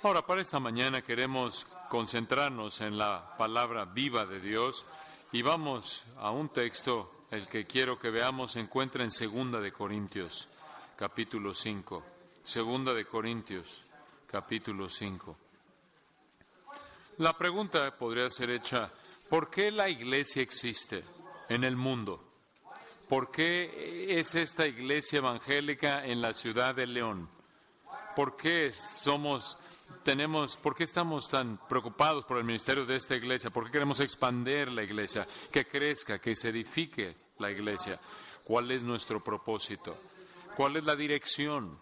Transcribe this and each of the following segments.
Ahora, para esta mañana queremos concentrarnos en la palabra viva de Dios y vamos a un texto, el que quiero que veamos, se encuentra en 2 de Corintios, capítulo 5. 2 de Corintios, capítulo 5. La pregunta podría ser hecha, ¿por qué la iglesia existe en el mundo? ¿Por qué es esta iglesia evangélica en la ciudad de León? ¿Por qué estamos tan preocupados por el ministerio de esta iglesia? ¿Por qué queremos expandir la iglesia, que crezca, que se edifique la iglesia? ¿Cuál es nuestro propósito? ¿Cuál es la dirección?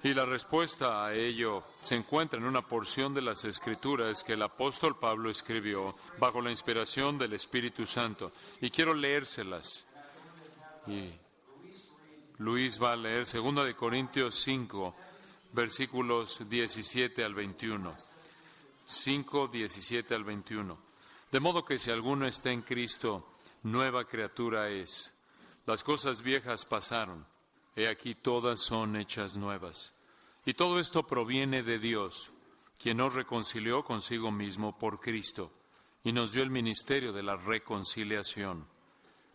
Y la respuesta a ello se encuentra en una porción de las Escrituras que el apóstol Pablo escribió bajo la inspiración del Espíritu Santo. Y quiero leérselas. Y Luis va a leer 2 de Corintios 5, versículos 17 al 21. 5, 17 al 21. De modo que si alguno está en Cristo, nueva criatura es. Las cosas viejas pasaron. He aquí todas son hechas nuevas. Y todo esto proviene de Dios, quien nos reconcilió consigo mismo por Cristo, y nos dio el ministerio de la reconciliación.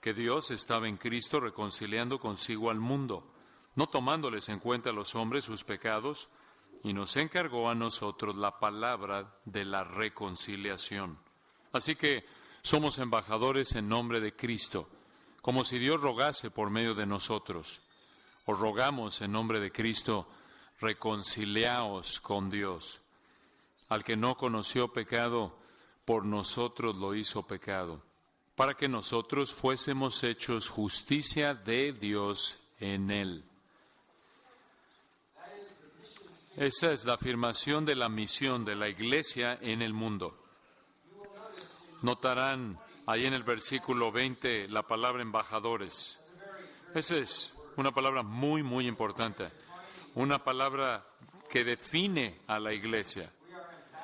Que Dios estaba en Cristo reconciliando consigo al mundo, no tomándoles en cuenta a los hombres sus pecados, y nos encargó a nosotros la palabra de la reconciliación. Así que somos embajadores en nombre de Cristo, como si Dios rogase por medio de nosotros. Os rogamos en nombre de Cristo, reconciliaos con Dios. Al que no conoció pecado, por nosotros lo hizo pecado, para que nosotros fuésemos hechos justicia de Dios en Él. Esa es la afirmación de la misión de la iglesia en el mundo. Notarán ahí en el versículo 20 la palabra embajadores. Esa es una palabra muy, muy importante. Una palabra que define a la iglesia.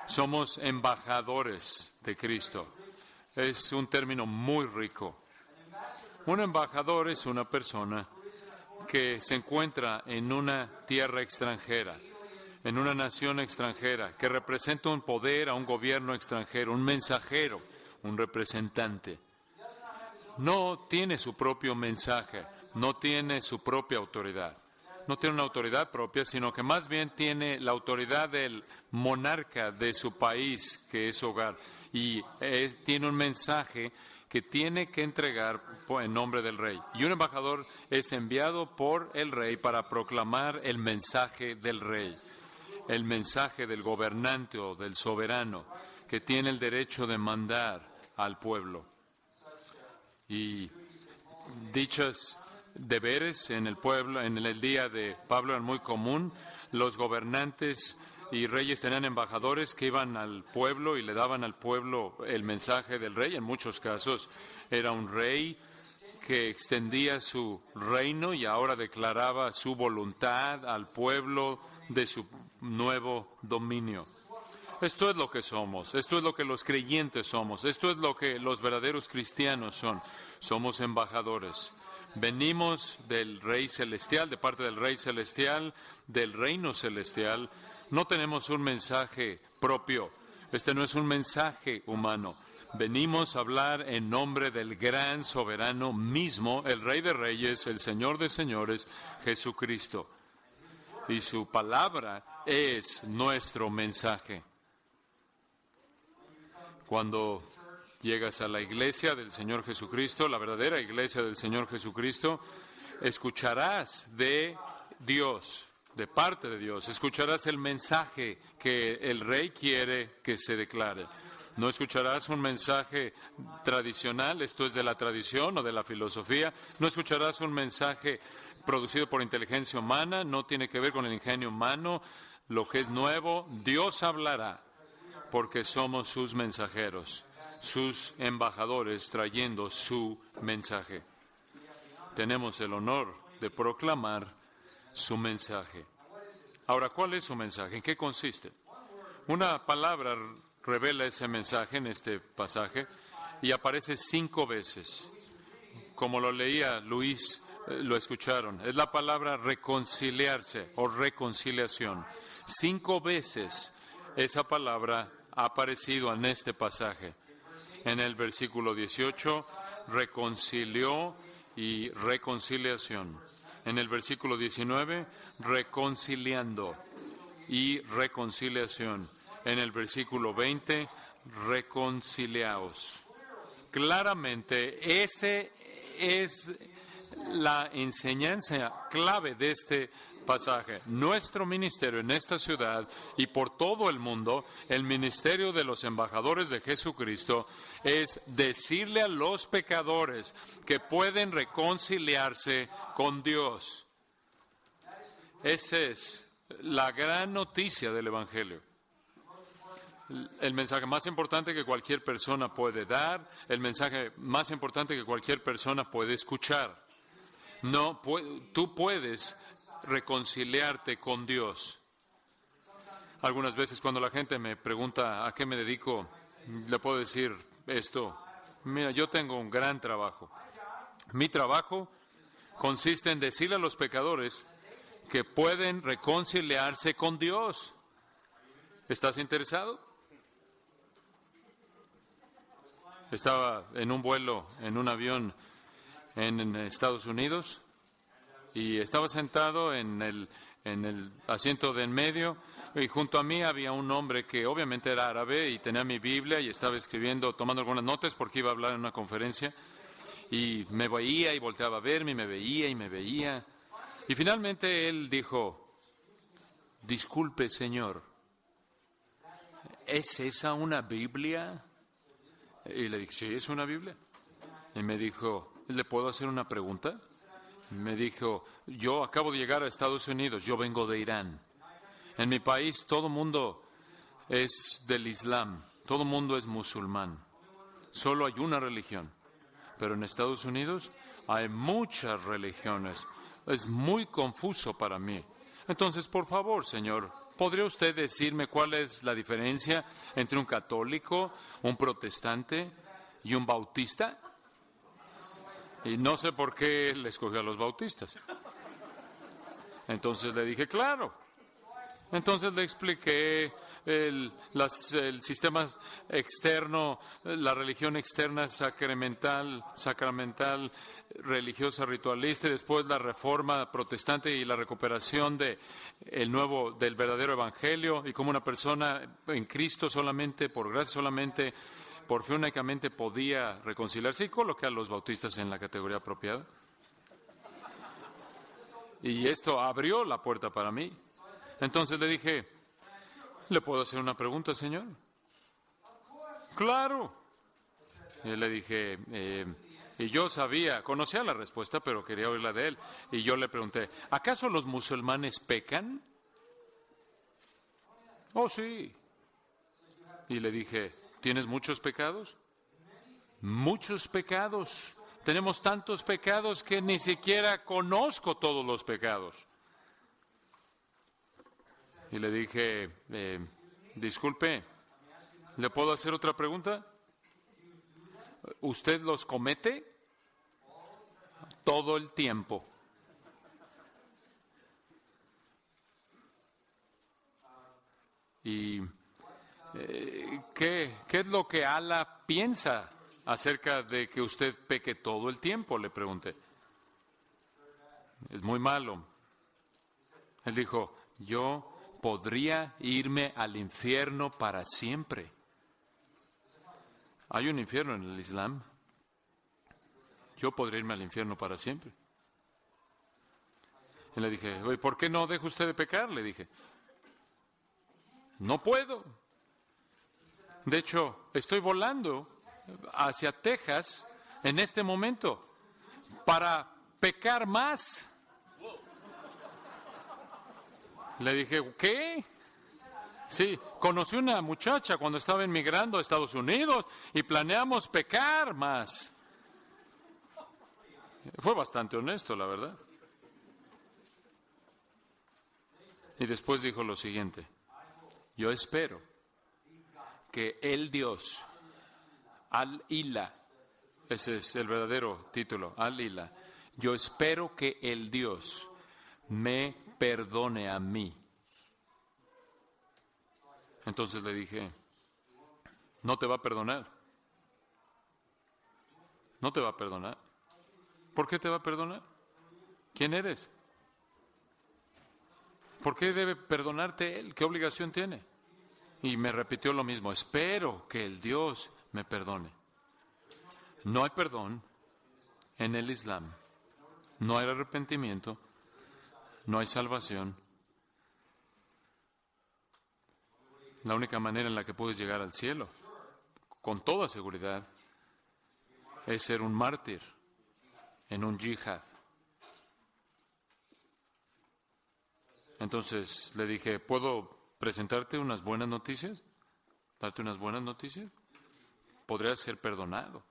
Somos embajadores de Cristo. Es un término muy rico. Un embajador es una persona que se encuentra en una tierra extranjera, en una nación extranjera, que representa un poder a un gobierno extranjero, un mensajero, un representante. No tiene su propio mensaje, no tiene su propia autoridad. No tiene una autoridad propia, sino que más bien tiene la autoridad del monarca de su país, que es su hogar. Y tiene un mensaje que tiene que entregar en nombre del rey. Y un embajador es enviado por el rey para proclamar el mensaje del rey, el mensaje del gobernante o del soberano, que tiene el derecho de mandar al pueblo. Y dichas deberes en el pueblo, en el día de Pablo, eran muy común. Los gobernantes y reyes tenían embajadores que iban al pueblo y le daban al pueblo el mensaje del rey. En muchos casos era un rey que extendía su reino y ahora declaraba su voluntad al pueblo de su nuevo dominio. Esto es lo que somos, esto es lo que los creyentes somos, esto es lo que los verdaderos cristianos son. Somos embajadores. Venimos del Rey Celestial, de parte del Rey Celestial, del Reino Celestial. No tenemos un mensaje propio. Este no es un mensaje humano. Venimos a hablar en nombre del gran soberano mismo, el Rey de Reyes, el Señor de Señores, Jesucristo. Y su palabra es nuestro mensaje. Cuando llegas a la iglesia del Señor Jesucristo, la verdadera iglesia del Señor Jesucristo, escucharás de Dios, de parte de Dios, escucharás el mensaje que el Rey quiere que se declare. No escucharás un mensaje tradicional, esto es de la tradición o de la filosofía. No escucharás un mensaje producido por inteligencia humana, no tiene que ver con el ingenio humano. Lo que es nuevo, Dios hablará, porque somos sus mensajeros, sus embajadores trayendo su mensaje. Tenemos el honor de proclamar su mensaje. Ahora, ¿cuál es su mensaje? ¿En qué consiste? Una palabra revela ese mensaje en este pasaje y aparece 5 veces. Como lo leía Luis lo escucharon. Es la palabra reconciliarse o reconciliación. 5 veces esa palabra ha aparecido en este pasaje. En el versículo 18, reconcilió y reconciliación. En el versículo 19, reconciliando y reconciliación. En el versículo 20, reconciliaos. Claramente, ese es la enseñanza clave de este pasaje. Nuestro ministerio en esta ciudad y por todo el mundo, el ministerio de los embajadores de Jesucristo, es decirle a los pecadores que pueden reconciliarse con Dios. Esa es la gran noticia del Evangelio. El mensaje más importante que cualquier persona puede dar, el mensaje más importante que cualquier persona puede escuchar. No, tú puedes reconciliarte con Dios. Algunas veces cuando la gente me pregunta a qué me dedico, le puedo decir esto: mira, yo tengo un gran trabajo. Mi trabajo consiste en decirle a los pecadores que pueden reconciliarse con Dios. ¿Estás interesado? Estaba en un vuelo, en un avión en Estados Unidos, y estaba sentado en el asiento de en medio, y junto a mí había un hombre que obviamente era árabe y tenía mi Biblia y estaba escribiendo, tomando algunas notas porque iba a hablar en una conferencia, y me veía y volteaba a verme y me veía y me veía. Y finalmente él dijo: disculpe, señor, ¿es esa una Biblia? Y le dije: sí, es una Biblia. Y me dijo: ¿le puedo hacer una pregunta? Me dijo: yo acabo de llegar a Estados Unidos, yo vengo de Irán. En mi país todo el mundo es del Islam, todo el mundo es musulmán. Solo hay una religión. Pero en Estados Unidos hay muchas religiones. Es muy confuso para mí. Entonces, por favor, señor, ¿podría usted decirme cuál es la diferencia entre un católico, un protestante y un bautista? Y no sé por qué le escogió a los bautistas. Entonces le dije: claro. Entonces le expliqué el sistema externo, la religión externa sacramental, religiosa, ritualista, y después la reforma protestante y la recuperación del verdadero evangelio, y como una persona en Cristo solamente, por gracia solamente, por fe únicamente podía reconciliarse, y coloqué a los bautistas en la categoría apropiada. Y esto abrió la puerta para mí. Entonces le dije: ¿le puedo hacer una pregunta, señor? Claro. Y le dije, y yo conocía la respuesta, pero quería oírla de él. Y yo le pregunté: ¿acaso los musulmanes pecan? Oh, sí. Y le dije: ¿tienes muchos pecados? Muchos pecados. Tenemos tantos pecados que ni siquiera conozco todos los pecados. Y le dije: disculpe, ¿le puedo hacer otra pregunta? ¿Usted los comete? Todo el tiempo. ¿Y qué es lo que Allah piensa acerca de que usted peque todo el tiempo? Le pregunté. Es muy malo. Él dijo: yo podría irme al infierno para siempre. ¿Hay un infierno en el Islam? Yo podría irme al infierno para siempre. Y le dije: ¿por qué no deja usted de pecar? Le dije: no puedo. De hecho, estoy volando hacia Texas en este momento para pecar más. Le dije: ¿qué? Sí, conocí una muchacha cuando estaba emigrando a Estados Unidos y planeamos pecar más. Fue bastante honesto, la verdad. Y después dijo lo siguiente: yo espero que el Dios, Al-Ilah, ese es el verdadero título, Al-Ilah, Yo espero que el Dios me perdone a mí. Entonces le dije, no te va a perdonar. No te va a perdonar. ¿Por qué te va a perdonar? ¿Quién eres? ¿Por qué debe perdonarte Él? ¿Qué obligación tiene? Y me repitió lo mismo, espero que el Dios me perdone. No hay perdón en el Islam. No hay arrepentimiento. No hay salvación. La única manera en la que puedes llegar al cielo, con toda seguridad, es ser un mártir en un yihad. Entonces le dije, ¿puedo presentarte unas buenas noticias? ¿Darte unas buenas noticias? Podrías ser perdonado.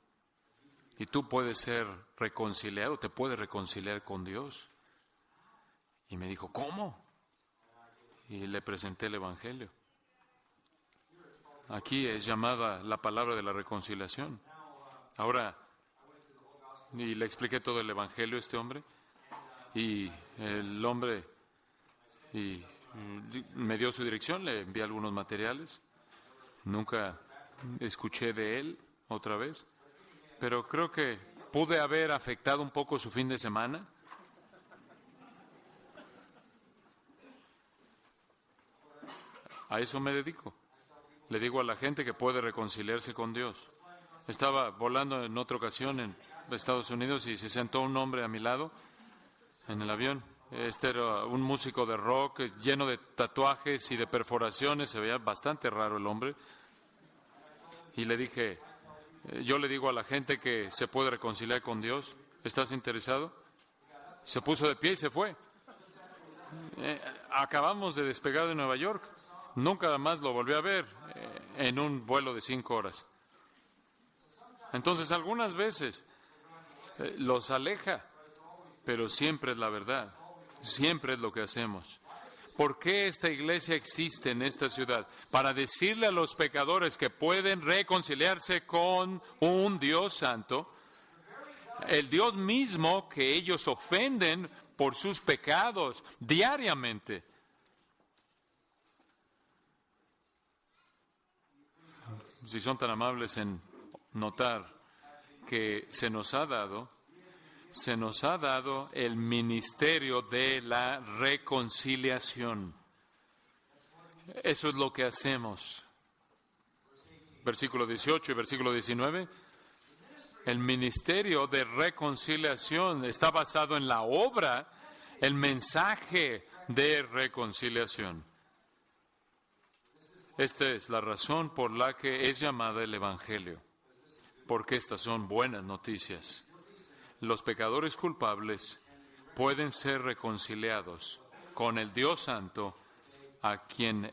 Y tú puedes ser reconciliado, te puedes reconciliar con Dios. Y me dijo, ¿cómo? Y le presenté el Evangelio. Aquí es llamada la palabra de la reconciliación. Ahora, y le expliqué todo el Evangelio a este hombre, y el hombre me dio su dirección, le envié algunos materiales. Nunca escuché de él otra vez, pero creo que pude haber afectado un poco su fin de semana. A eso me dedico. Le digo a la gente que puede reconciliarse con Dios. Estaba volando en otra ocasión en Estados Unidos y se sentó un hombre a mi lado en el avión. Este era un músico de rock lleno de tatuajes y de perforaciones. Se veía bastante raro el hombre. Y le dije, yo le digo a la gente que se puede reconciliar con Dios. ¿Estás interesado? Se puso de pie y se fue. Acabamos de despegar de Nueva York. Nunca más lo volví a ver en un vuelo de 5 horas. Entonces, algunas veces los aleja, pero siempre es la verdad. Siempre es lo que hacemos. ¿Por qué esta iglesia existe en esta ciudad? Para decirle a los pecadores que pueden reconciliarse con un Dios santo, el Dios mismo que ellos ofenden por sus pecados diariamente. Si son tan amables en notar que se nos ha dado el ministerio de la reconciliación. Eso es lo que hacemos. Versículo 18 y versículo 19. El ministerio de reconciliación está basado en la obra, el mensaje de reconciliación. Esta es la razón por la que es llamada el Evangelio, porque estas son buenas noticias. Los pecadores culpables pueden ser reconciliados con el Dios Santo a quien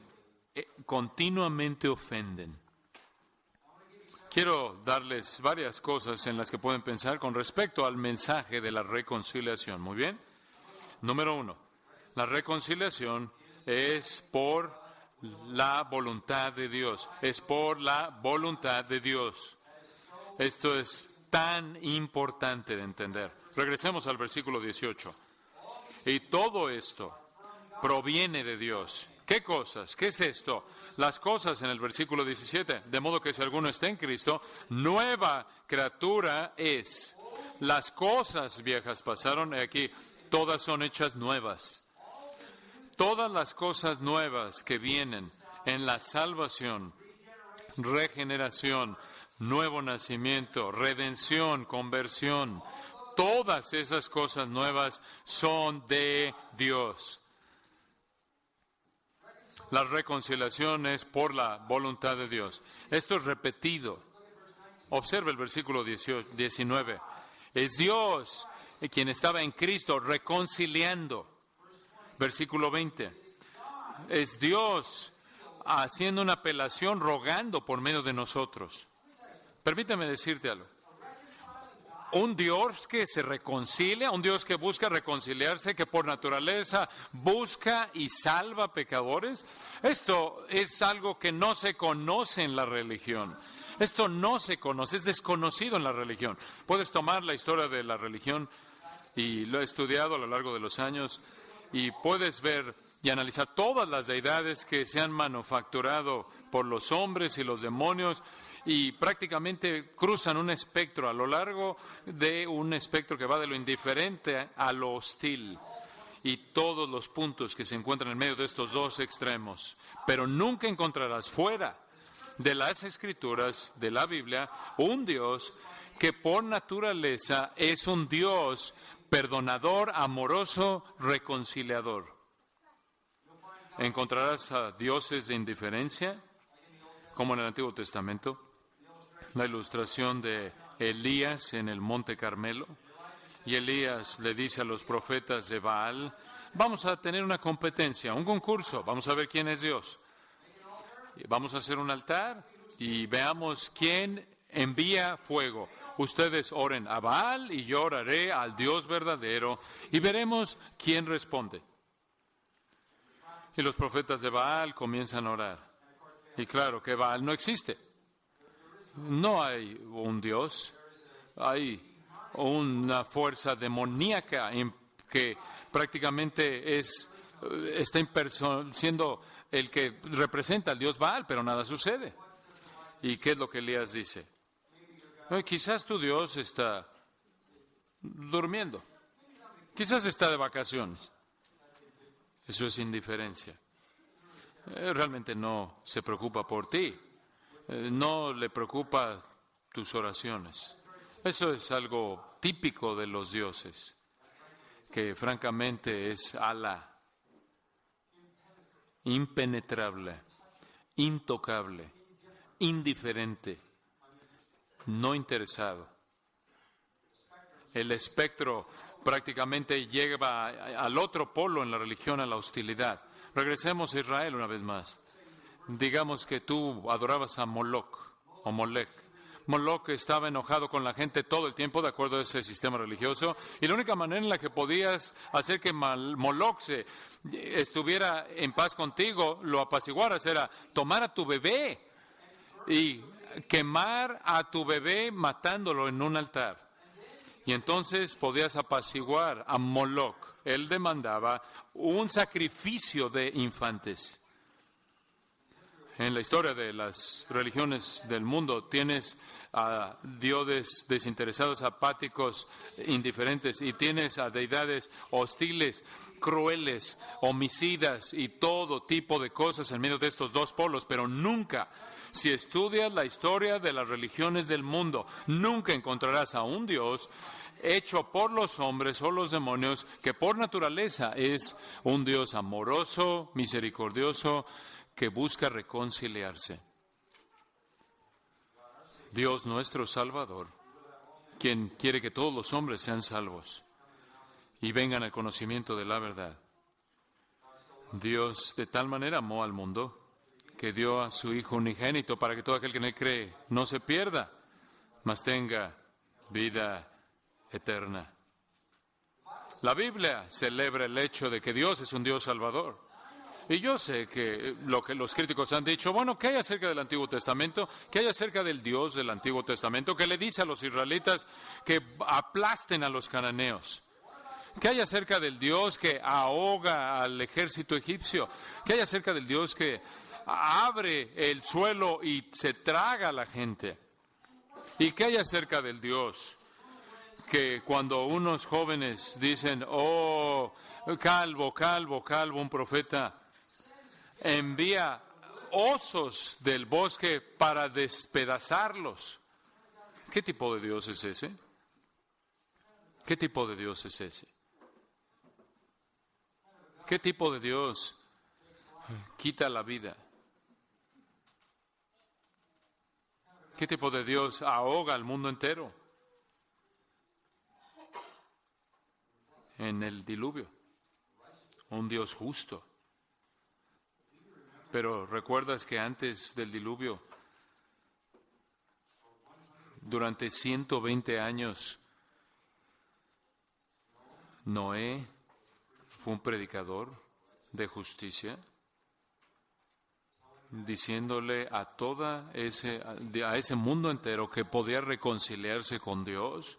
continuamente ofenden. Quiero darles varias cosas en las que pueden pensar con respecto al mensaje de la reconciliación. Muy bien. Número 1. La reconciliación es por la voluntad de Dios. Es por la voluntad de Dios. Esto es tan importante de entender. Regresemos al versículo 18. Y todo esto proviene de Dios. ¿Qué cosas? ¿Qué es esto? Las cosas en el versículo 17. De modo que si alguno está en Cristo, nueva criatura es. Las cosas viejas pasaron, y aquí todas son hechas nuevas. Todas las cosas nuevas que vienen en la salvación, regeneración, nuevo nacimiento, redención, conversión, todas esas cosas nuevas son de Dios. La reconciliación es por la voluntad de Dios. Esto es repetido. Observe el versículo 19. Es Dios quien estaba en Cristo reconciliando. Versículo 20. Es Dios haciendo una apelación, rogando por medio de nosotros. Permítame decirte algo. Un Dios que se reconcilia, un Dios que busca reconciliarse, que por naturaleza busca y salva pecadores. Esto es algo que no se conoce en la religión. Esto no se conoce, es desconocido en la religión. Puedes tomar la historia de la religión y lo he estudiado a lo largo de los años, y puedes ver y analizar todas las deidades que se han manufacturado por los hombres y los demonios, y prácticamente cruzan un espectro a lo largo de un espectro que va de lo indiferente a lo hostil, y todos los puntos que se encuentran en medio de estos dos extremos. Pero nunca encontrarás fuera de las Escrituras, de la Biblia, un Dios que por naturaleza es un Dios perdonador, amoroso, reconciliador. Encontrarás a dioses de indiferencia, como en el Antiguo Testamento, la ilustración de Elías en el Monte Carmelo. Y Elías le dice a los profetas de Baal: vamos a tener una competencia, un concurso, vamos a ver quién es Dios. Vamos a hacer un altar y veamos quién envía fuego. Ustedes oren a Baal y yo oraré al Dios verdadero y veremos quién responde. Y los profetas de Baal comienzan a orar. Y claro que Baal no existe. No hay un Dios, hay una fuerza demoníaca que prácticamente está siendo el que representa al Dios Baal, pero nada sucede. ¿Y qué es lo que Elías dice? Quizás tu Dios está durmiendo, quizás está de vacaciones. Eso es indiferencia. Realmente no se preocupa por ti, no le preocupa tus oraciones. Eso es algo típico de los dioses, que francamente es ala, impenetrable, intocable, indiferente, no interesado. El espectro prácticamente llega al otro polo en la religión, a la hostilidad. Regresemos a Israel una vez más. Digamos que tú adorabas a Moloch o Molech. Moloch estaba enojado con la gente todo el tiempo, de acuerdo a ese sistema religioso, y la única manera en la que podías hacer que Moloch estuviera en paz contigo, lo apaciguaras, era tomar a tu bebé y quemar a tu bebé matándolo en un altar. Y entonces podías apaciguar a Moloch. Él demandaba un sacrificio de infantes. En la historia de las religiones del mundo tienes a dioses desinteresados, apáticos, indiferentes, y tienes a deidades hostiles, crueles, homicidas y todo tipo de cosas en medio de estos dos polos, pero nunca, si estudias la historia de las religiones del mundo, nunca encontrarás a un Dios hecho por los hombres o los demonios que por naturaleza es un Dios amoroso, misericordioso, que busca reconciliarse. Dios nuestro Salvador, quien quiere que todos los hombres sean salvos y vengan al conocimiento de la verdad. Dios de tal manera amó al mundo que dio a su Hijo unigénito para que todo aquel que en él cree no se pierda, mas tenga vida eterna. La Biblia celebra el hecho de que Dios es un Dios salvador. Y yo sé que lo que los críticos han dicho, bueno, ¿qué hay acerca del Antiguo Testamento? ¿Qué hay acerca del Dios del Antiguo Testamento que le dice a los israelitas que aplasten a los cananeos? ¿Qué hay acerca del Dios que ahoga al ejército egipcio? ¿Qué hay acerca del Dios que abre el suelo y se traga a la gente? ¿Y qué hay acerca del Dios que cuando unos jóvenes dicen, oh, calvo, un profeta envía osos del bosque para despedazarlos? ¿Qué tipo de Dios es ese? ¿Qué tipo de Dios es ese? ¿Qué tipo de Dios quita la vida? ¿Qué tipo de Dios ahoga al mundo entero en el diluvio? Un Dios justo. Pero ¿recuerdas que antes del diluvio, durante 120 años, Noé fue un predicador de justicia, diciéndole a ese mundo entero que podía reconciliarse con Dios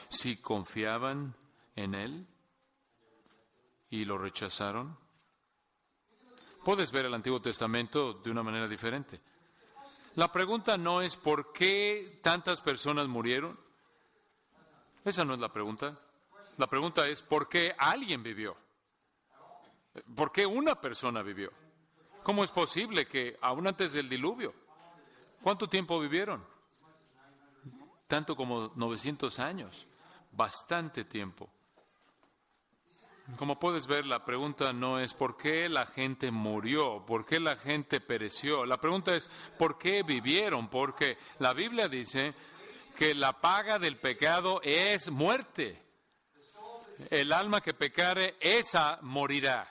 si confiaban en Él y lo rechazaron. Puedes ver el Antiguo Testamento de una manera diferente. La pregunta no es ¿por qué tantas personas murieron? Esa no es la pregunta. La pregunta es ¿por qué alguien vivió? ¿Por qué una persona vivió? ¿Cómo es posible que aún antes del diluvio? ¿Cuánto tiempo vivieron? Tanto como 900 años. Bastante tiempo. Como puedes ver, la pregunta no es ¿por qué la gente murió? ¿Por qué la gente pereció? La pregunta es ¿por qué vivieron? Porque la Biblia dice que la paga del pecado es muerte. El alma que pecare, esa morirá.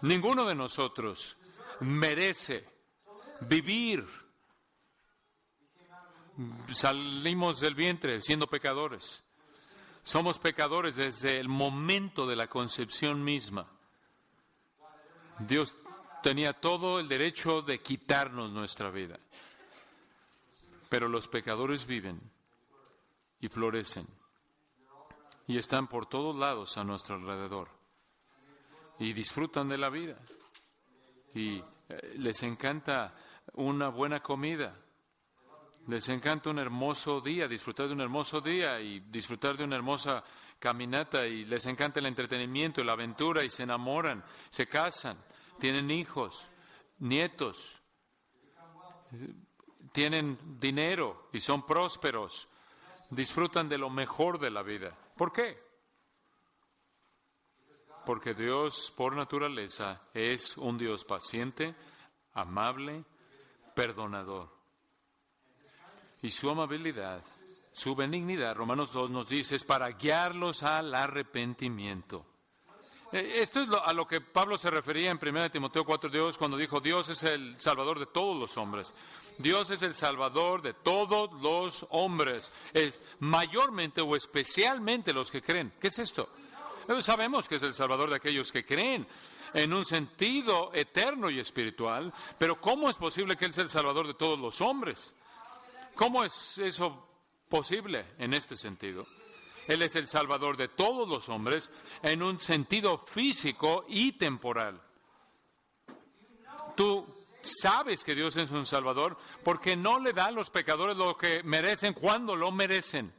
Ninguno de nosotros merece vivir. Salimos del vientre siendo pecadores. Somos pecadores desde el momento de la concepción misma. Dios tenía todo el derecho de quitarnos nuestra vida. Pero los pecadores viven y florecen. Y están por todos lados a nuestro alrededor. Y disfrutan de la vida. Y les encanta una buena comida. Les encanta un hermoso día, disfrutar de un hermoso día y disfrutar de una hermosa caminata. Y les encanta el entretenimiento y la aventura y se enamoran, se casan, tienen hijos, nietos, tienen dinero y son prósperos. Disfrutan de lo mejor de la vida. ¿Por qué? Porque Dios, por naturaleza, es un Dios paciente, amable, perdonador. Y su amabilidad, su benignidad, Romanos 2 nos dice, es para guiarlos al arrepentimiento. Esto es a lo que Pablo se refería en 1 Timoteo 4:2 cuando dijo, Dios es el Salvador de todos los hombres. Dios es el Salvador de todos los hombres, es mayormente o especialmente los que creen. ¿Qué es esto? Sabemos que es el Salvador de aquellos que creen en un sentido eterno y espiritual, pero ¿cómo es posible que Él sea el Salvador de todos los hombres? ¿Cómo es eso posible en este sentido? Él es el Salvador de todos los hombres en un sentido físico y temporal. Tú sabes que Dios es un Salvador porque no le da a los pecadores lo que merecen cuando lo merecen.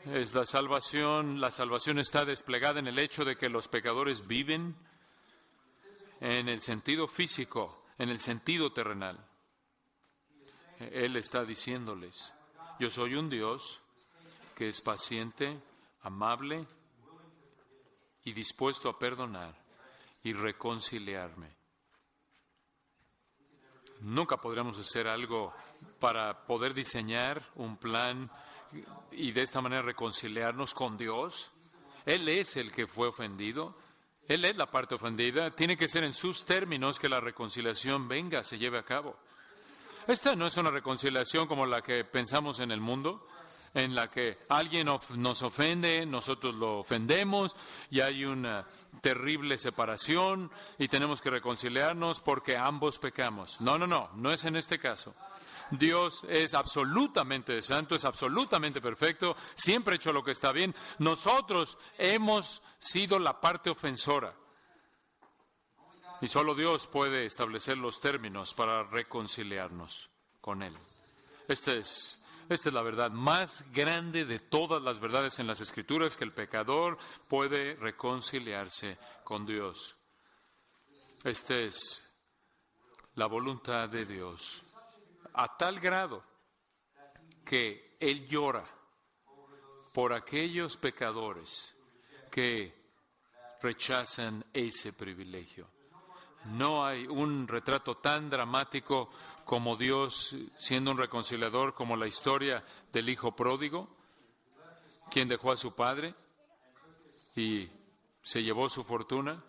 Es la salvación está desplegada en el hecho de que los pecadores viven en el sentido físico, en el sentido terrenal. Él está diciéndoles, yo soy un Dios que es paciente, amable y dispuesto a perdonar y reconciliarme. Nunca podremos hacer algo para poder diseñar un plan y de esta manera reconciliarnos con Dios. Él es el que fue ofendido. Él es la parte ofendida. Tiene que ser en sus términos que la reconciliación venga, se lleve a cabo. Esta no es una reconciliación como la que pensamos en el mundo, en la que alguien nos ofende, nosotros lo ofendemos y hay una terrible separación y tenemos que reconciliarnos porque ambos pecamos. No es en este caso. Dios es absolutamente santo, es absolutamente perfecto, siempre ha hecho lo que está bien. Nosotros hemos sido la parte ofensora. Y solo Dios puede establecer los términos para reconciliarnos con Él. Esta es la verdad más grande de todas las verdades en las Escrituras, que el pecador puede reconciliarse con Dios. Esta es la voluntad de Dios, a tal grado que Él llora por aquellos pecadores que rechazan ese privilegio. No hay un retrato tan dramático como Dios siendo un reconciliador, como la historia del hijo pródigo, quien dejó a su padre y se llevó su fortuna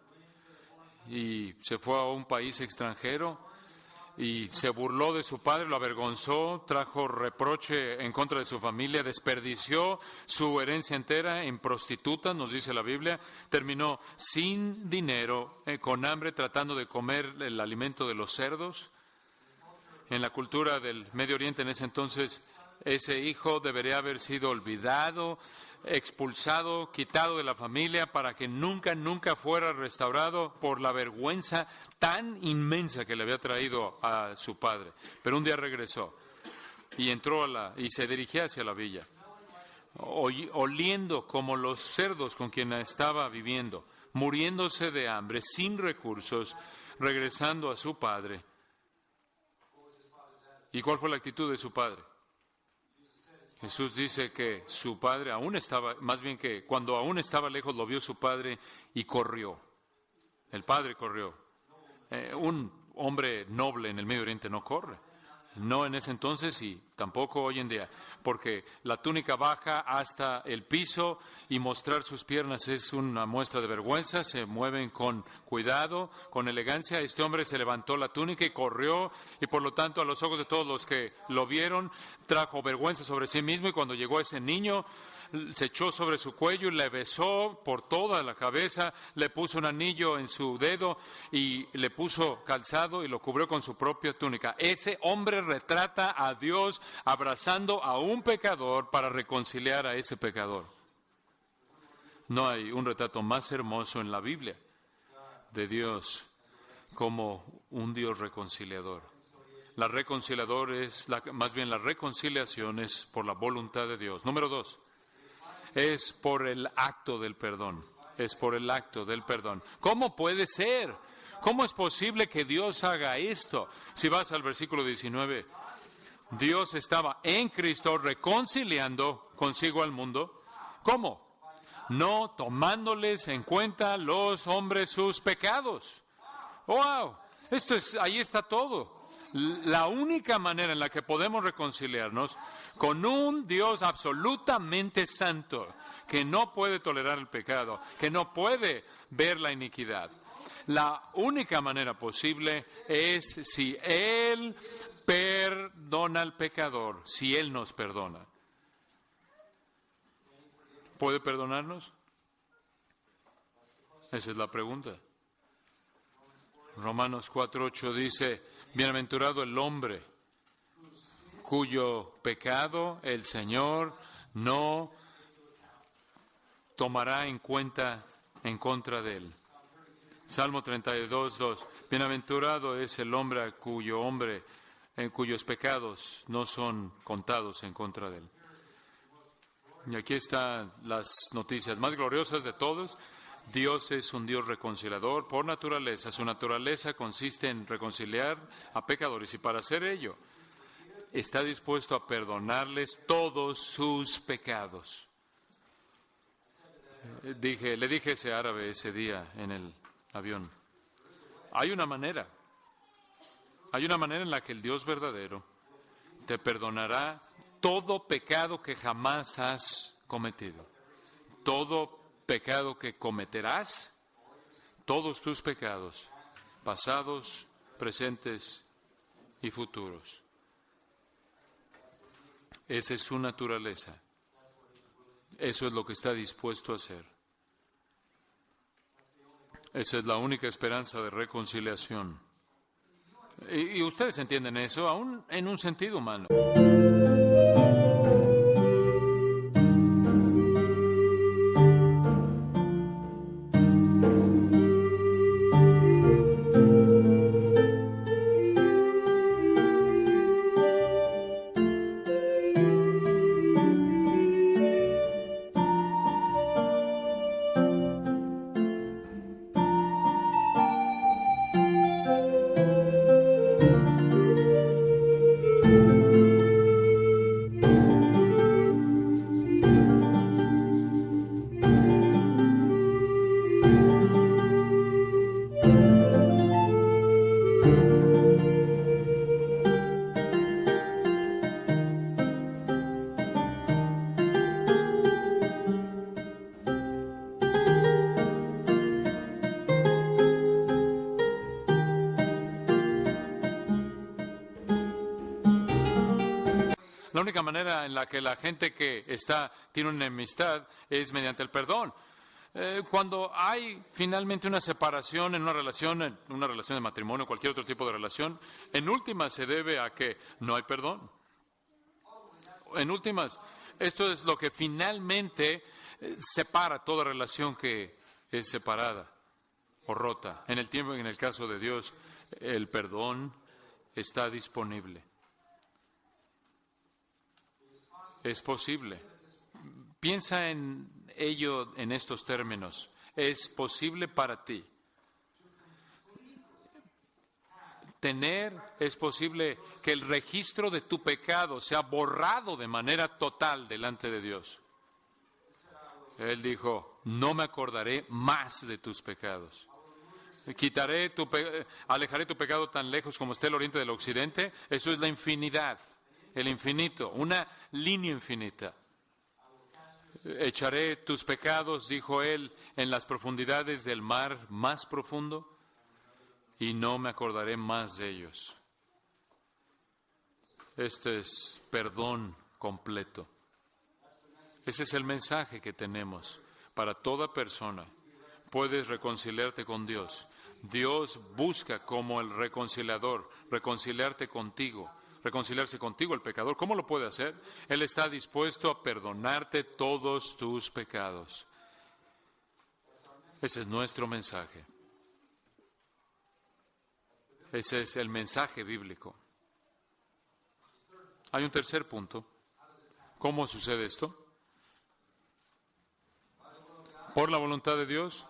y se fue a un país extranjero y se burló de su padre, lo avergonzó, trajo reproche en contra de su familia, desperdició su herencia entera en prostitutas, nos dice la Biblia, terminó sin dinero, con hambre, tratando de comer el alimento de los cerdos. En la cultura del Medio Oriente en ese entonces, Ese hijo debería haber sido olvidado, expulsado, quitado de la familia para que nunca, nunca fuera restaurado por la vergüenza tan inmensa que le había traído a su padre. Pero un día regresó y entró y se dirigía hacia la villa, oliendo como los cerdos con quien estaba viviendo, muriéndose de hambre, sin recursos, regresando a su padre. ¿Y cuál fue la actitud de su padre? Jesús dice que su padre aún estaba, más bien que cuando aún estaba lejos lo vio su padre y corrió. El padre corrió. Un hombre noble en el Medio Oriente no corre. No en ese entonces y tampoco hoy en día, porque la túnica baja hasta el piso y mostrar sus piernas es una muestra de vergüenza. Se mueven con cuidado, con elegancia. Este hombre se levantó la túnica y corrió, y por lo tanto a los ojos de todos los que lo vieron trajo vergüenza sobre sí mismo. Y cuando llegó ese niño, se echó sobre su cuello y le besó por toda la cabeza, le puso un anillo en su dedo y le puso calzado y lo cubrió con su propia túnica. Ese hombre retrata a Dios abrazando a un pecador para reconciliar a ese pecador. No hay un retrato más hermoso en la Biblia de Dios como un Dios reconciliador. La reconciliación es por la voluntad de Dios. Número 2. Es por el acto del perdón. Es por el acto del perdón. ¿Cómo puede ser? ¿Cómo es posible que Dios haga esto? Si vas al versículo 19, Dios estaba en Cristo reconciliando consigo al mundo. ¿Cómo? No tomándoles en cuenta los hombres sus pecados. ¡Wow! Ahí está todo. La única manera en la que podemos reconciliarnos con un Dios absolutamente santo, que no puede tolerar el pecado, que no puede ver la iniquidad. La única manera posible es si Él perdona al pecador, si Él nos perdona. ¿Puede perdonarnos? Esa es la pregunta. Romanos 4:8 dice: bienaventurado el hombre cuyo pecado el Señor no tomará en cuenta en contra de él. Salmo 32:2. Bienaventurado es el hombre cuyos pecados no son contados en contra de él. Y aquí están las noticias más gloriosas de todos. Dios es un Dios reconciliador por naturaleza. Su naturaleza consiste en reconciliar a pecadores y para hacer ello está dispuesto a perdonarles todos sus pecados. Le dije a ese árabe ese día en el avión, hay una manera en la que el Dios verdadero te perdonará todo pecado que jamás has cometido, todo pecado que cometerás, todos tus pecados, pasados, presentes y futuros. Esa es su naturaleza. Eso es lo que está dispuesto a hacer. Esa es la única esperanza de reconciliación. Y ustedes entienden eso, aún en un sentido humano. La única manera en la que la gente que tiene una enemistad es mediante el perdón. Cuando hay finalmente una separación en una relación de matrimonio, cualquier otro tipo de relación, en última se debe a que no hay perdón. En últimas, esto es lo que finalmente separa toda relación que es separada o rota. En el caso de Dios, el perdón está disponible. Es posible. Piensa en ello en estos términos. Es posible para ti. Es posible que el registro de tu pecado sea borrado de manera total delante de Dios. Él dijo, no me acordaré más de tus pecados. Alejaré tu pecado tan lejos como esté el oriente del occidente. Eso es la infinidad, el infinito, una línea infinita. Echaré tus pecados, dijo él, en las profundidades del mar más profundo y no me acordaré más de ellos. Este es perdón completo. Ese es el mensaje que tenemos para toda persona. Puedes reconciliarte con Dios. Dios busca como el reconciliador, reconciliarse contigo el pecador. ¿Cómo lo puede hacer? Él está dispuesto a perdonarte todos tus pecados. Ese es nuestro mensaje. Ese es el mensaje bíblico. Hay un tercer punto. ¿Cómo sucede esto? Por la voluntad de Dios,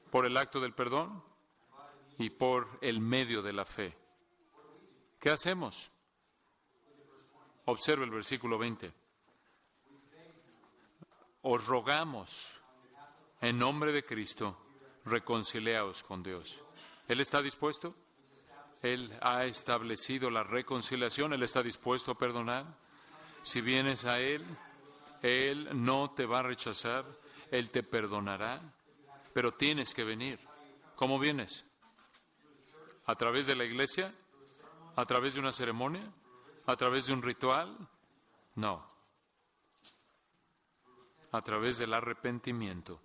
por el acto del perdón y por el medio de la fe. ¿Qué hacemos? Observe el versículo 20. Os rogamos, en nombre de Cristo, reconciliaos con Dios. ¿Él está dispuesto? Él ha establecido la reconciliación. Él está dispuesto a perdonar. Si vienes a Él, Él no te va a rechazar. Él te perdonará. Pero tienes que venir. ¿Cómo vienes? ¿A través de la iglesia? ¿A través de una ceremonia? ¿A través de un ritual? No. A través del arrepentimiento.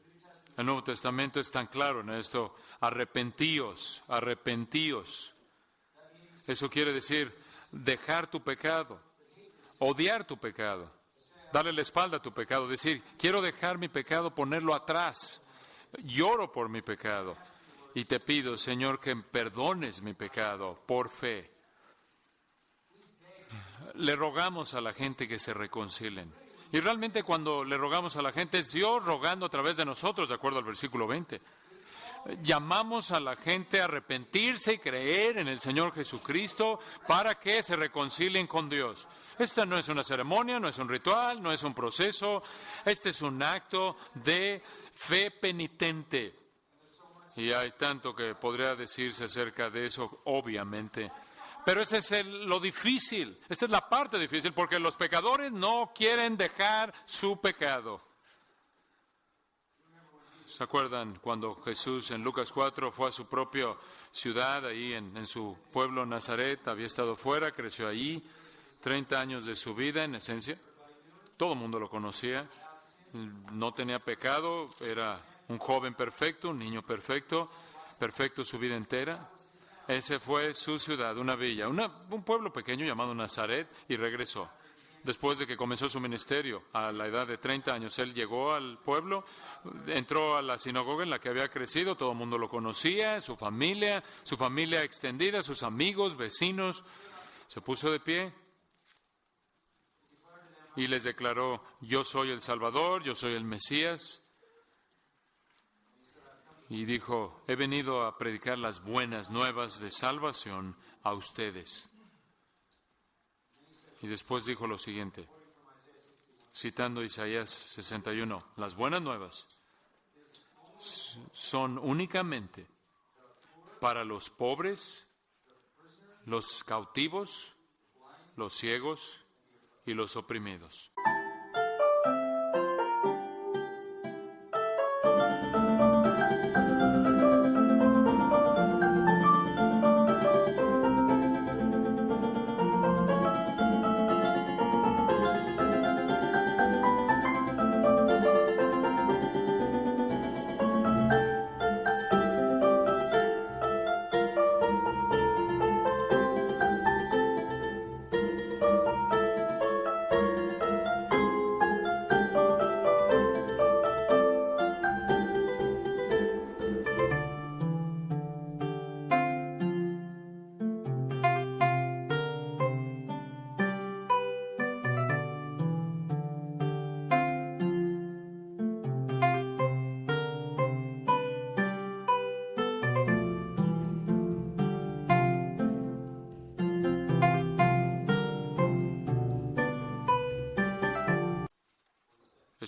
El Nuevo Testamento es tan claro en esto. Arrepentíos, arrepentíos. Eso quiere decir dejar tu pecado, odiar tu pecado, darle la espalda a tu pecado, decir, quiero dejar mi pecado, ponerlo atrás. Lloro por mi pecado y te pido, Señor, que perdones mi pecado por fe. Le rogamos a la gente que se reconcilien. Y realmente cuando le rogamos a la gente es Dios rogando a través de nosotros, de acuerdo al versículo 20. Llamamos a la gente a arrepentirse y creer en el Señor Jesucristo para que se reconcilien con Dios. Esta no es una ceremonia, no es un ritual, no es un proceso. Este es un acto de fe penitente. Y hay tanto que podría decirse acerca de eso, obviamente. Pero ese es lo difícil. Esta es la parte difícil porque los pecadores no quieren dejar su pecado. ¿Se acuerdan cuando Jesús en Lucas 4 fue a su propia ciudad, ahí en su pueblo Nazaret? Había estado fuera, creció allí, 30 años de su vida en esencia. Todo el mundo lo conocía, no tenía pecado, era un joven perfecto, un niño perfecto, perfecto su vida entera. Ese fue su ciudad, una villa, un pueblo pequeño llamado Nazaret, y regresó. Después de que comenzó su ministerio, a la edad de 30 años, él llegó al pueblo, entró a la sinagoga en la que había crecido, todo el mundo lo conocía, su familia extendida, sus amigos, vecinos. Se puso de pie y les declaró, yo soy el Salvador, yo soy el Mesías. Y dijo, he venido a predicar las buenas nuevas de salvación a ustedes. Y después dijo lo siguiente, citando Isaías 61, las buenas nuevas son únicamente para los pobres, los cautivos, los ciegos y los oprimidos.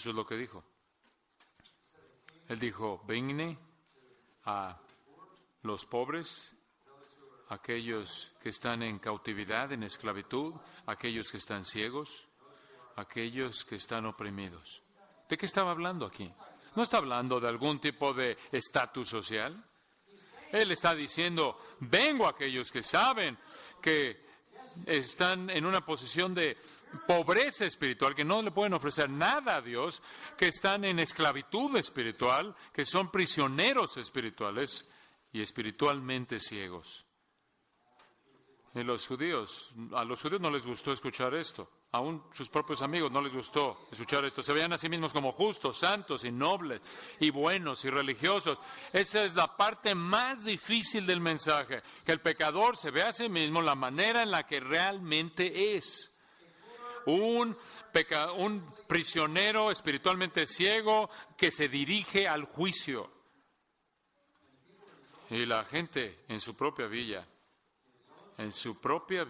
Eso es lo que dijo. Él dijo, vine a los pobres, aquellos que están en cautividad, en esclavitud, aquellos que están ciegos, aquellos que están oprimidos. ¿De qué estaba hablando aquí? No está hablando de algún tipo de estatus social. Él está diciendo, vengo a aquellos que saben que están en una posición de pobreza espiritual, que no le pueden ofrecer nada a Dios, que están en esclavitud espiritual, que son prisioneros espirituales y espiritualmente ciegos. Y a los judíos no les gustó escuchar esto. Aún sus propios amigos no les gustó escuchar esto. Se veían a sí mismos como justos, santos y nobles y buenos y religiosos. Esa es la parte más difícil del mensaje, que el pecador se vea a sí mismo la manera en la que realmente es. Un prisionero espiritualmente ciego que se dirige al juicio. Y la gente en su propia villa, en su propio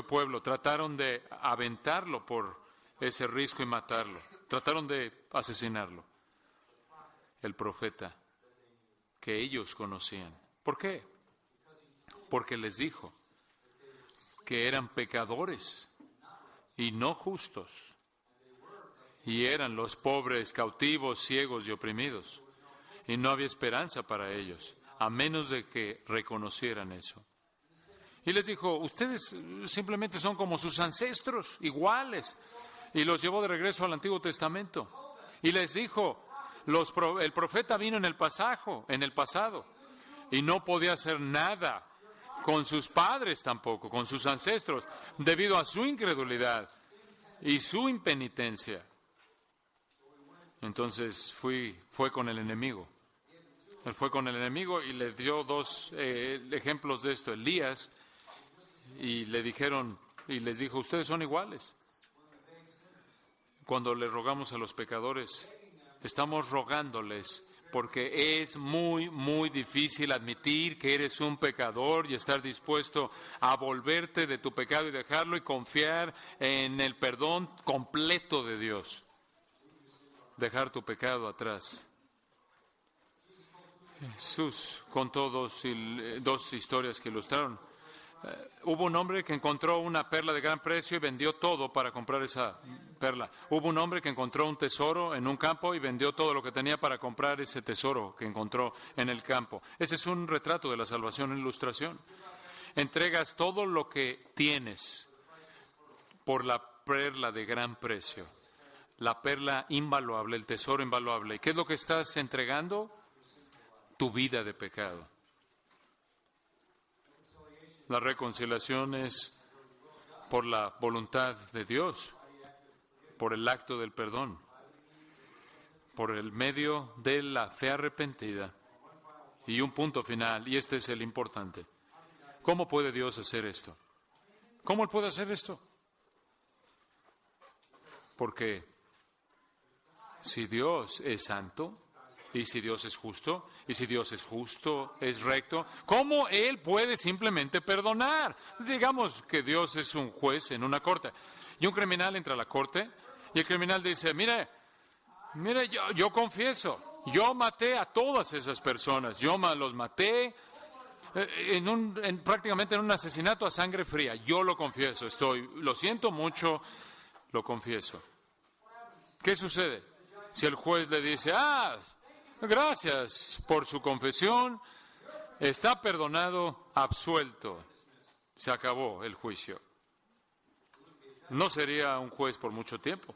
pueblo, trataron de aventarlo por ese risco y matarlo. Trataron de asesinarlo. El profeta que ellos conocían. ¿Por qué? Porque les dijo que eran pecadores y no justos. Y eran los pobres, cautivos, ciegos y oprimidos. Y no había esperanza para ellos, a menos de que reconocieran eso. Y les dijo, ustedes simplemente son como sus ancestros, iguales. Y los llevó de regreso al Antiguo Testamento. Y les dijo, el profeta vino en el pasado, y no podía hacer nada con sus padres tampoco, con sus ancestros, debido a su incredulidad y su impenitencia. Entonces fue con el enemigo. Él fue con el enemigo y le dio dos ejemplos de esto. Elías, y les dijo, ustedes son iguales. Cuando le rogamos a los pecadores, estamos rogándoles porque es muy, muy difícil admitir que eres un pecador y estar dispuesto a volverte de tu pecado y dejarlo y confiar en el perdón completo de Dios. Dejar tu pecado atrás. Jesús contó dos historias que ilustraron. Hubo un hombre que encontró una perla de gran precio y vendió todo para comprar esa perla. Hubo un hombre que encontró un tesoro en un campo y vendió todo lo que tenía para comprar ese tesoro que encontró en el campo. Ese es un retrato de la salvación en ilustración. Entregas todo lo que tienes por la perla de gran precio. La perla invaluable, el tesoro invaluable. ¿Y qué es lo que estás entregando? Tu vida de pecado. La reconciliación es por la voluntad de Dios, por el acto del perdón, por el medio de la fe arrepentida. Y un punto final, y este es el importante. ¿Cómo puede Dios hacer esto? ¿Cómo Él puede hacer esto? Porque si Dios es santo, y si Dios es justo, y si Dios es justo, es recto, ¿cómo Él puede simplemente perdonar? Digamos que Dios es un juez en una corte, y un criminal entra a la corte, y el criminal dice, mire, yo confieso, yo maté a todas esas personas, yo los maté prácticamente en un asesinato a sangre fría, yo lo confieso, lo siento mucho, lo confieso. ¿Qué sucede? Si el juez le dice, gracias por su confesión, está perdonado, absuelto, se acabó el juicio. No sería un juez por mucho tiempo.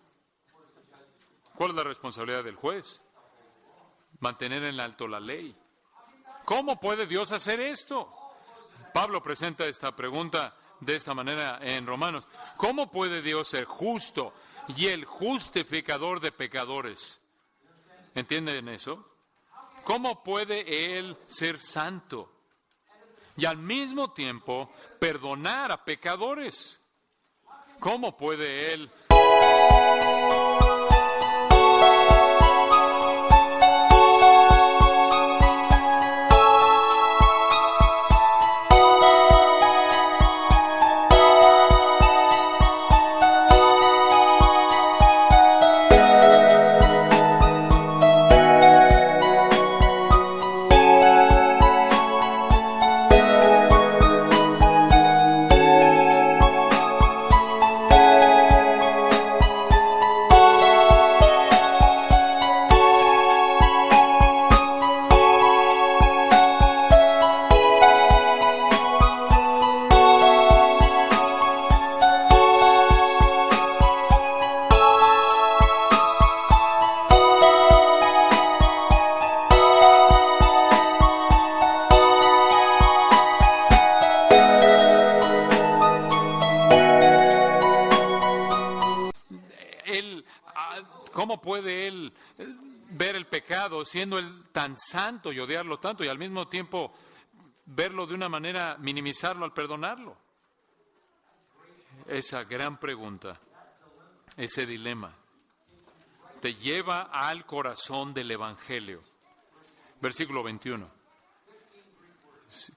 ¿Cuál es la responsabilidad del juez? Mantener en alto la ley. ¿Cómo puede Dios hacer esto? Pablo presenta esta pregunta de esta manera en Romanos. ¿Cómo puede Dios ser justo y el justificador de pecadores? ¿Entienden eso? ¿Cómo puede Él ser santo y al mismo tiempo perdonar a pecadores? ¿Cómo puede Él ¿Cómo puede Él ver el pecado siendo Él tan santo y odiarlo tanto y al mismo tiempo verlo de una manera, minimizarlo al perdonarlo? Esa gran pregunta, ese dilema, te lleva al corazón del Evangelio. Versículo 21.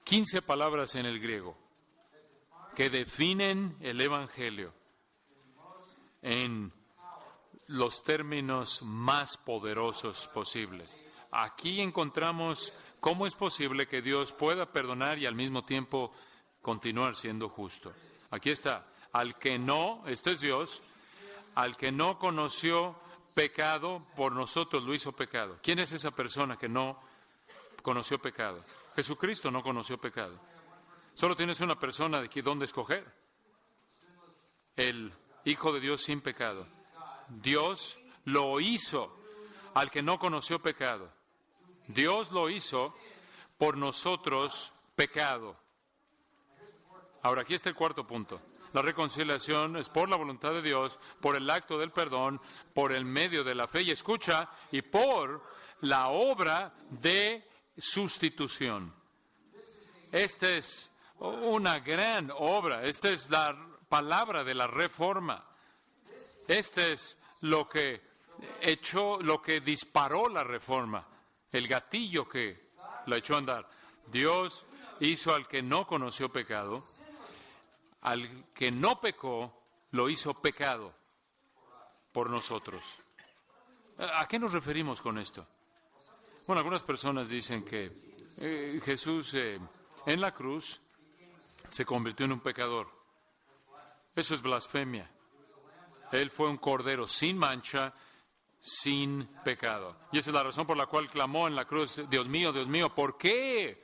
15 palabras en el griego que definen el Evangelio en los términos más poderosos posibles. Aquí encontramos cómo es posible que Dios pueda perdonar y al mismo tiempo continuar siendo justo. Aquí está. Al que no, este es Dios, al que no conoció pecado, por nosotros lo hizo pecado. ¿Quién es esa persona que no conoció pecado? Jesucristo no conoció pecado. Solo tienes una persona de aquí donde escoger. El Hijo de Dios sin pecado. Dios lo hizo al que no conoció pecado. Dios lo hizo por nosotros pecado. Ahora, aquí está el cuarto punto. La reconciliación es por la voluntad de Dios, por el acto del perdón, por el medio de la fe y escucha, y por la obra de sustitución. Esta es una gran obra. Esta es la palabra de la reforma. Este es lo que disparó la reforma, el gatillo que la echó a andar. Dios hizo al que no conoció pecado, al que no pecó, lo hizo pecado por nosotros. ¿A qué nos referimos con esto? Bueno, algunas personas dicen que Jesús en la cruz se convirtió en un pecador. Eso es blasfemia. Él fue un cordero sin mancha, sin pecado. Y esa es la razón por la cual clamó en la cruz, Dios mío, ¿por qué?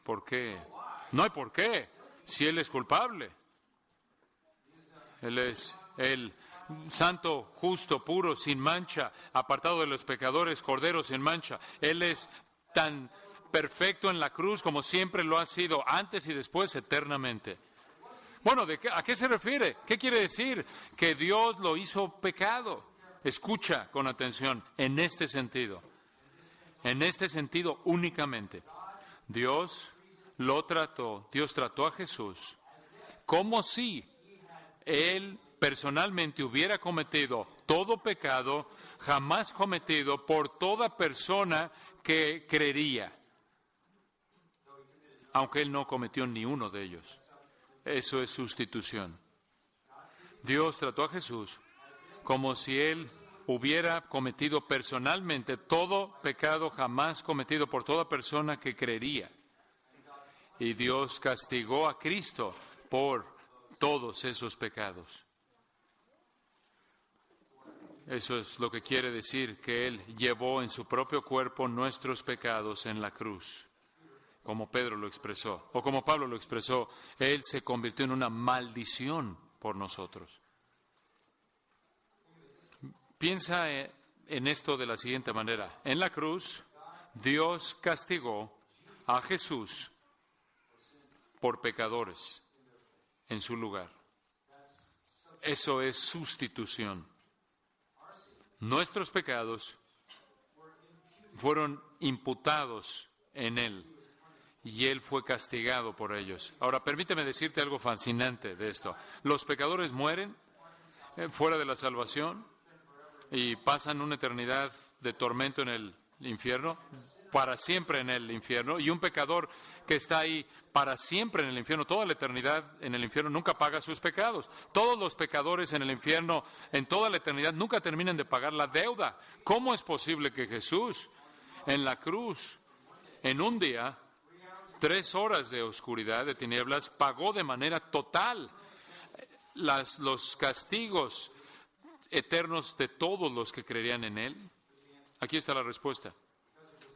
¿Por qué? No hay por qué, si Él es culpable. Él es el santo, justo, puro, sin mancha, apartado de los pecadores, cordero sin mancha. Él es tan perfecto en la cruz como siempre lo ha sido, antes y después, eternamente. Bueno, ¿a qué se refiere? ¿Qué quiere decir? Que Dios lo hizo pecado. Escucha con atención, en este sentido únicamente. Dios trató a Jesús como si Él personalmente hubiera cometido todo pecado jamás cometido por toda persona que creería, aunque Él no cometió ni uno de ellos. Eso es sustitución. Dios trató a Jesús como si Él hubiera cometido personalmente todo pecado jamás cometido por toda persona que creería. Y Dios castigó a Cristo por todos esos pecados. Eso es lo que quiere decir que Él llevó en su propio cuerpo nuestros pecados en la cruz. Como Pedro lo expresó, o como Pablo lo expresó, Él se convirtió en una maldición por nosotros. Piensa en esto de la siguiente manera. En la cruz, Dios castigó a Jesús por pecadores en su lugar. Eso es sustitución. Nuestros pecados fueron imputados en Él y Él fue castigado por ellos. Ahora, permíteme decirte algo fascinante de esto. Los pecadores mueren fuera de la salvación y pasan una eternidad de tormento en el infierno, para siempre en el infierno, y un pecador que está ahí para siempre en el infierno, toda la eternidad en el infierno, nunca paga sus pecados. Todos los pecadores en el infierno, en toda la eternidad, nunca terminan de pagar la deuda. ¿Cómo es posible que Jesús, en la cruz, en un día, 3 horas de oscuridad, de tinieblas, pagó de manera total los castigos eternos de todos los que creerían en Él? Aquí está la respuesta.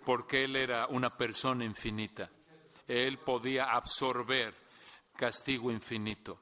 Porque Él era una persona infinita. Él podía absorber castigo infinito.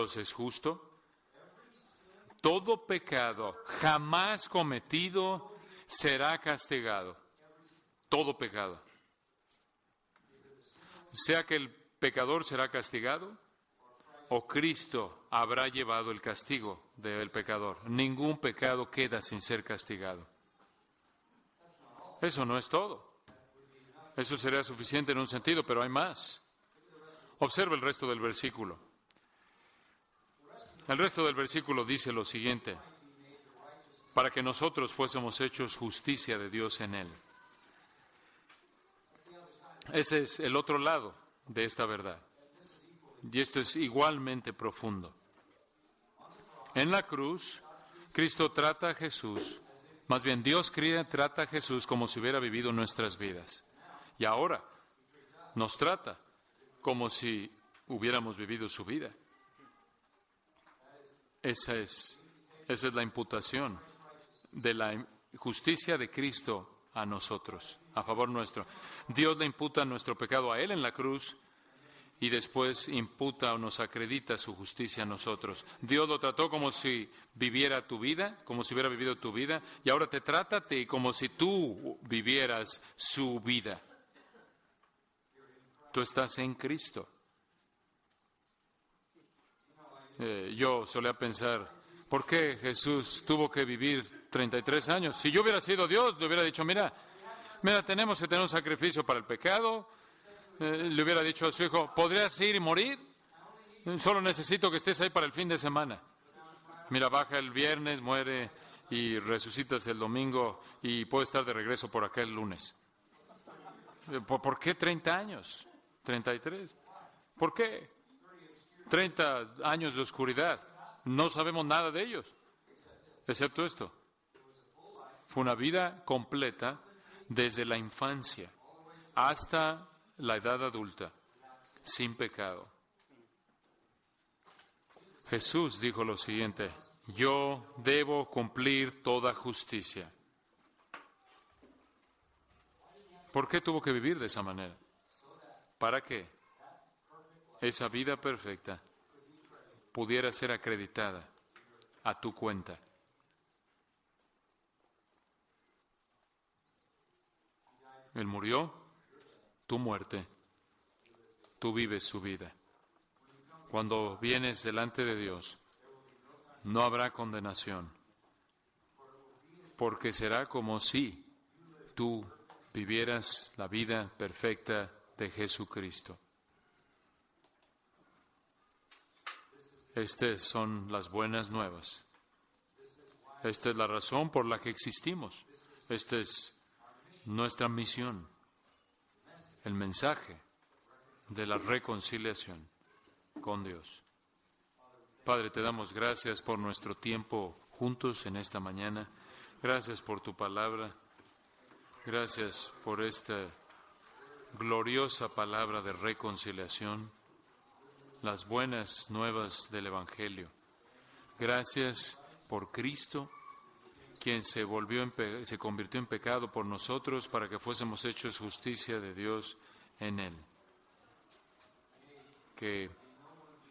Dios es justo. Todo pecado jamás cometido será castigado. Todo pecado. Sea que el pecador será castigado o Cristo habrá llevado el castigo del pecador. Ningún pecado queda sin ser castigado. Eso no es todo. Eso sería suficiente en un sentido, pero hay más. Observa el resto del versículo. El resto del versículo dice lo siguiente: para que nosotros fuésemos hechos justicia de Dios en Él. Ese es el otro lado de esta verdad. Y esto es igualmente profundo. En la cruz, Cristo trata a Jesús, más bien Dios trata a Jesús como si hubiera vivido nuestras vidas. Y ahora nos trata como si hubiéramos vivido su vida. Esa es la imputación de la justicia de Cristo a nosotros, a favor nuestro. Dios le imputa nuestro pecado a Él en la cruz y después imputa o nos acredita su justicia a nosotros. Dios lo trató como si viviera tu vida, como si hubiera vivido tu vida, y ahora te trata a ti como si tú vivieras su vida. Tú estás en Cristo. Yo solía pensar, ¿por qué Jesús tuvo que vivir 33 años? Si yo hubiera sido Dios, le hubiera dicho, mira, tenemos que tener un sacrificio para el pecado. Le hubiera dicho a su hijo, ¿podrías ir y morir? Solo necesito que estés ahí para el fin de semana. Mira, baja el viernes, muere y resucitas el domingo y puedes estar de regreso por acá el lunes. ¿Por qué 30 años? 33. ¿Por qué? 30 años de oscuridad. No sabemos nada de ellos, excepto esto. Fue una vida completa desde la infancia hasta la edad adulta, sin pecado. Jesús dijo lo siguiente: yo debo cumplir toda justicia. ¿Por qué tuvo que vivir de esa manera? ¿Para qué? Esa vida perfecta pudiera ser acreditada a tu cuenta. Él murió, tu muerte, tú vives su vida. Cuando vienes delante de Dios, no habrá condenación, porque será como si tú vivieras la vida perfecta de Jesucristo. Estas son las buenas nuevas. Esta es la razón por la que existimos. Esta es nuestra misión, el mensaje de la reconciliación con Dios. Padre, te damos gracias por nuestro tiempo juntos en esta mañana. Gracias por tu palabra. Gracias por esta gloriosa palabra de reconciliación, las buenas nuevas del Evangelio. Gracias por Cristo, quien se convirtió en pecado por nosotros para que fuésemos hechos justicia de Dios en Él. Que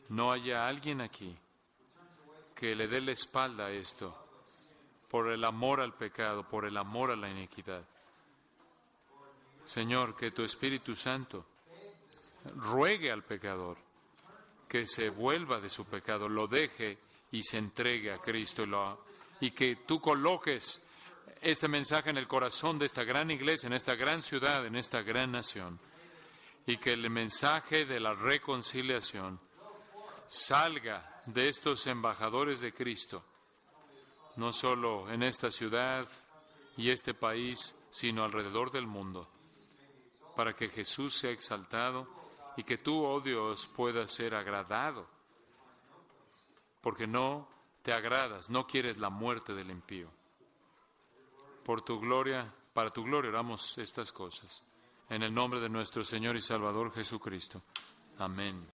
no haya alguien aquí que le dé la espalda a esto por el amor al pecado, por el amor a la iniquidad. Señor, que tu Espíritu Santo ruegue al pecador que se vuelva de su pecado, lo deje y se entregue a Cristo, y que tú coloques este mensaje en el corazón de esta gran iglesia, en esta gran ciudad, en esta gran nación, y que el mensaje de la reconciliación salga de estos embajadores de Cristo, no solo en esta ciudad y este país, sino alrededor del mundo, para que Jesús sea exaltado y que tú, oh Dios, puedas ser agradado, porque no te agradas, no quieres la muerte del impío. Por tu gloria, para tu gloria oramos estas cosas. En el nombre de nuestro Señor y Salvador Jesucristo. Amén.